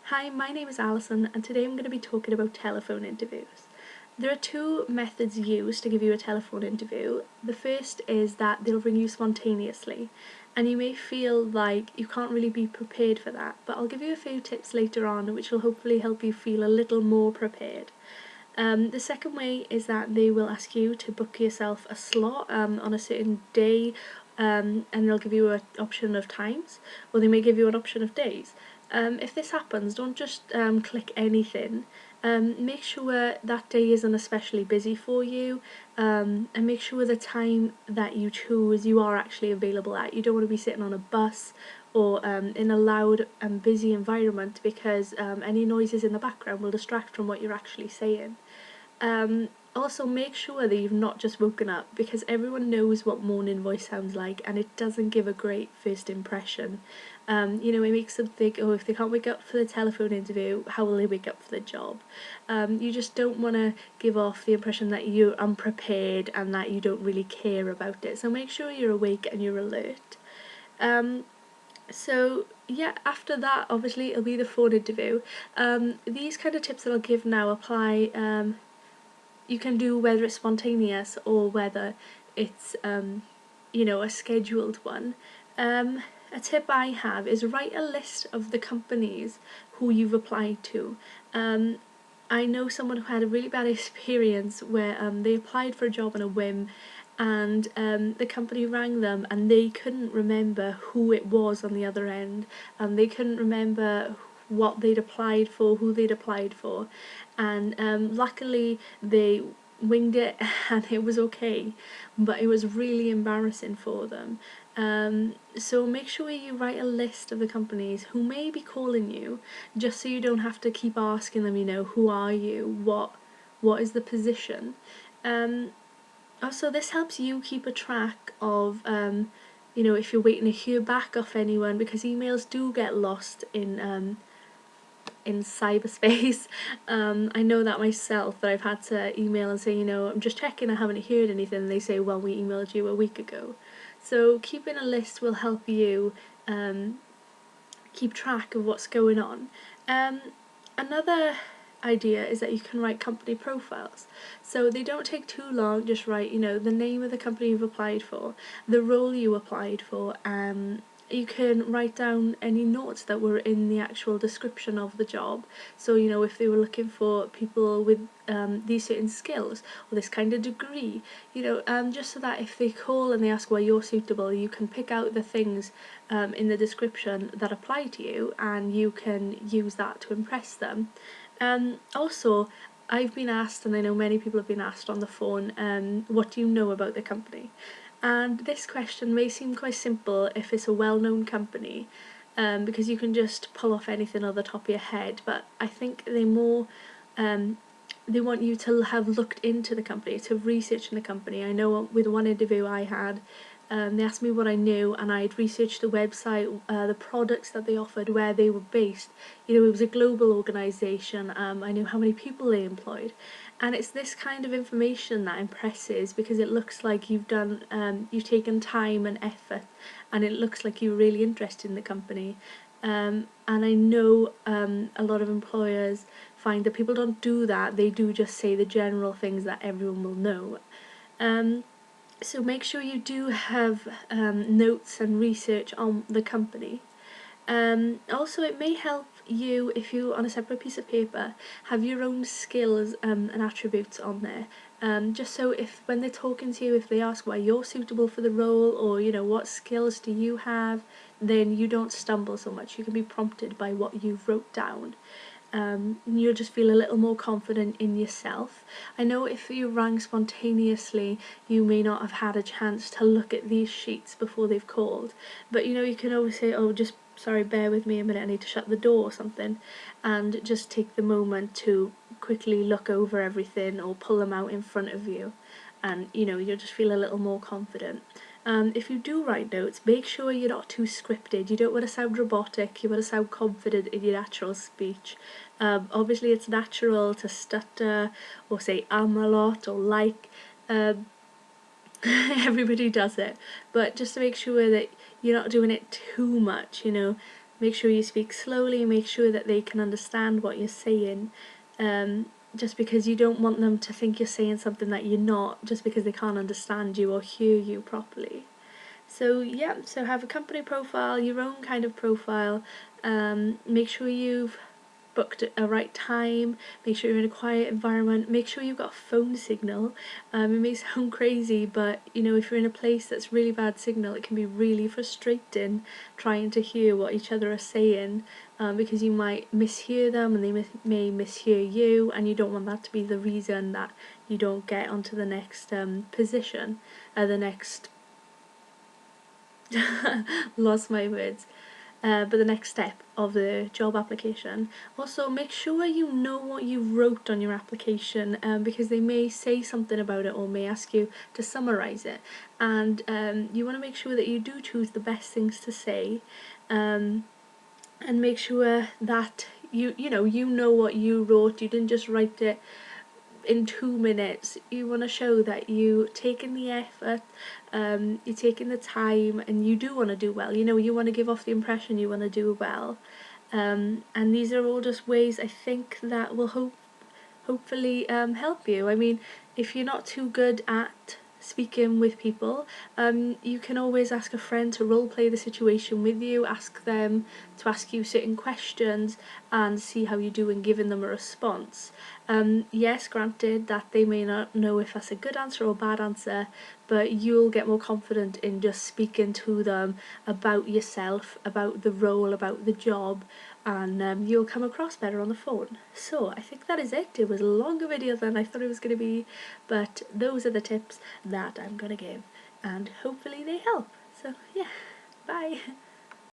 Hi, my name is Alison, and today I'm going to be talking about telephone interviews. There are two methods used to give you a telephone interview. The first is that they'll ring you spontaneously, and you may feel like you can't really be prepared for that, but I'll give you a few tips later on which will hopefully help you feel a little more prepared. The second way is that they will ask you to book yourself a slot on a certain day, and they'll give you an option of times, or they may give you an option of days. If this happens, don't just click anything. Make sure that day isn't especially busy for you, and make sure the time that you choose you are actually available at. You don't want to be sitting on a bus or in a loud and busy environment, because any noises in the background will distract from what you're actually saying. Also, make sure that you've not just woken up, because everyone knows what morning voice sounds like and it doesn't give a great first impression. It makes them think, oh, if they can't wake up for the telephone interview, how will they wake up for the job? You just don't want to give off the impression that you're unprepared and that you don't really care about it. So make sure you're awake and you're alert. So yeah, after that, obviously, it'll be the phone interview. These kind of tips that I'll give now apply. You can do whether it's spontaneous or whether it's a scheduled one. A tip I have is write a list of the companies who you've applied to. I know someone who had a really bad experience where they applied for a job on a whim, and the company rang them and they couldn't remember who it was on the other end, and they couldn't remember what they'd applied for, who they'd applied for, and luckily they winged it and it was okay, but it was really embarrassing for them. So make sure you write a list of the companies who may be calling you, just so you don't have to keep asking them, who are you, what is the position. Also, this helps you keep a track of if you're waiting to hear back off anyone, because emails do get lost in cyberspace. I know that myself, that I've had to email and say, I'm just checking, I haven't heard anything, and they say, well, we emailed you a week ago. So keeping a list will help you keep track of what's going on. Another idea is that you can write company profiles. So they don't take too long, just write, the name of the company you've applied for, the role you applied for, you can write down any notes that were in the actual description of the job. So, if they were looking for people with these certain skills or this kind of degree, just so that if they call and they ask why you're suitable, you can pick out the things in the description that apply to you, and you can use that to impress them. Also, I've been asked, and I know many people have been asked on the phone, what do you know about the company? And this question may seem quite simple if it's a well-known company, because you can just pull off anything on the top of your head, but I think they want you to have looked into the company, to research in the company. I know with one interview I had, they asked me what I knew, and I'd researched the website, the products that they offered, where they were based. It was a global organisation. I knew how many people they employed, and it's this kind of information that impresses, because it looks like you've taken time and effort, and it looks like you're really interested in the company. And I know a lot of employers find that people don't do that. They do just say the general things that everyone will know. So make sure you do have notes and research on the company. Also, it may help you if you, on a separate piece of paper, have your own skills and attributes on there. Just so if, when they're talking to you, if they ask why you're suitable for the role, or what skills do you have, then you don't stumble so much. You can be prompted by what you've wrote down. You'll just feel a little more confident in yourself. I know if you rang spontaneously, you may not have had a chance to look at these sheets before they've called, but you can always say, oh, just sorry, bear with me a minute, I need to shut the door or something, and just take the moment to quickly look over everything or pull them out in front of you, and you'll just feel a little more confident. If you do write notes, make sure you're not too scripted. You don't want to sound robotic, you want to sound confident in your natural speech. Obviously it's natural to stutter or say a lot or like. Everybody does it, but just to make sure that you're not doing it too much, make sure you speak slowly, make sure that they can understand what you're saying, just because you don't want them to think you're saying something that you're not, just because they can't understand you or hear you properly. So yeah, so have a company profile, your own kind of profile, make sure you've booked a right time, make sure you're in a quiet environment, make sure you've got a phone signal. It may sound crazy, but you know, if you're in a place that's really bad signal, it can be really frustrating trying to hear what each other are saying, because you might mishear them and they may mishear you, and you don't want that to be the reason that you don't get onto the next position, the next lost my words. But the next step of the job application. Also, make sure you know what you wrote on your application, because they may say something about it or may ask you to summarise it, and you want to make sure that you do choose the best things to say, and make sure that you know what you wrote. You didn't just write it in 2 minutes. You want to show that you taken the effort, you're taking the time, and you do want to do well. You want to give off the impression you want to do well, and these are all just ways I think that will hopefully help you. I mean, if you're not too good at speaking with people, you can always ask a friend to role play the situation with you, ask them to ask you certain questions and see how you do in giving them a response. Yes, granted that they may not know if that's a good answer or a bad answer, but you'll get more confident in just speaking to them about yourself, about the role, about the job, and you'll come across better on the phone. So I think that is it. It was a longer video than I thought it was going to be, but those are the tips that I'm going to give, and hopefully they help. So yeah, bye.